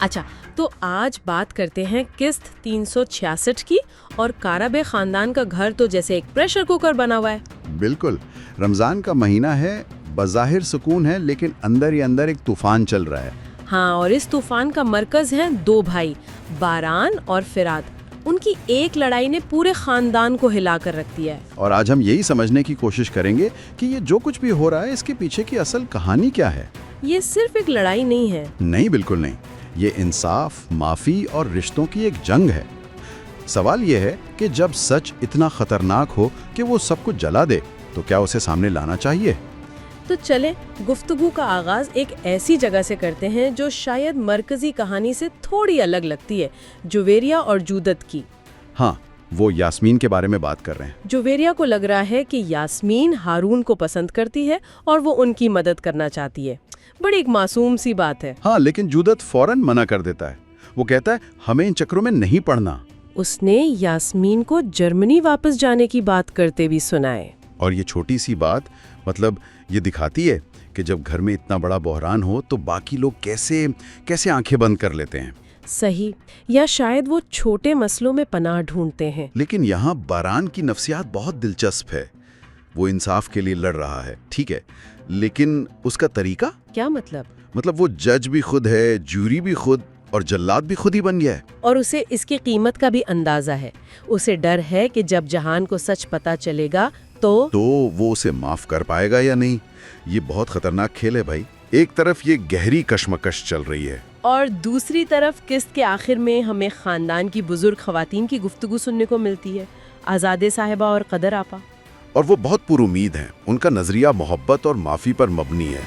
अच्छा, तो आज बात करते हैं किस्त 366 की। और कारबे खानदान का घर तो जैसे एक प्रेशर कुकर बना हुआ है। बिल्कुल। रमज़ान का महीना है, बज़ाहिर सुकून है, लेकिन अंदर ही अंदर एक तूफान चल रहा है। हाँ, और इस तूफान का मरकज है दो भाई, बारान और फिराद। उनकी एक लड़ाई ने पूरे खानदान को हिला कर रख दिया है। और आज हम यही समझने की कोशिश करेंगे कि ये जो कुछ भी हो रहा है इसके पीछे की असल कहानी क्या है। ये सिर्फ एक लड़ाई नहीं है। नहीं, बिल्कुल नहीं। ये इंसाफ, माफ़ी और रिश्तों की एक जंग है। सवाल ये है कि जब सच इतना खतरनाक हो कि वो सब कुछ जला दे, तो क्या उसे सामने लाना चाहिए? तो चले गुफ्तगू का आगाज एक ऐसी जगह से करते हैं जो शायद मरकजी कहानी से थोड़ी अलग लगती है, जुवेरिया और जूदत की। हाँ, वो यास्मीन के बारे में बात कर रहे हैं। जुवेरिया को लग रहा है कि यास्मीन हारून को पसंद करती है और वो उनकी मदद करना चाहती है। बड़ी एक मासूम सी बात है। हाँ, लेकिन जूदत फौरन मना कर देता है। वो कहता है हमें इन चक्रों में नहीं पड़ना। उसने यास्मीन को जर्मनी वापस जाने की बात करते भी सुना है। और ये छोटी सी बात मतलब ये दिखाती है कि जब घर में इतना बड़ा बहरान हो तो बाकी लोग कैसे कैसे आंखें बंद कर लेते हैं। सही, या शायद वो छोटे मसलों में पनाह ढूंढते हैं। लेकिन यहाँ बारान की नफ्सियात बहुत दिलचस्प है। वो इंसाफ के लिए लड़ रहा है, ठीक है, लेकिन उसका तरीका क्या मतलब? मतलब वो जज भी खुद है, जूरी भी खुद और जल्लाद भी खुद ही बन गया है। और उसे इसकी कीमत का भी अंदाजा है। उसे डर है कि जब जहान को सच पता चलेगा तो वो उसे माफ कर पाएगा या नहीं। ये बहुत खतरनाक खेल है भाई। एक तरफ ये गहरी कश्मकश चल रही है और दूसरी तरफ किस्त के आखिर में हमें खानदान की बुजुर्ग खवातीन की गुफ्तगू सुनने को मिलती है, आज़ादे साहिबा और कदर आपा। और वो बहुत पुरुमीद हैं। उनका नजरिया मोहब्बत और माफी पर मबनी है।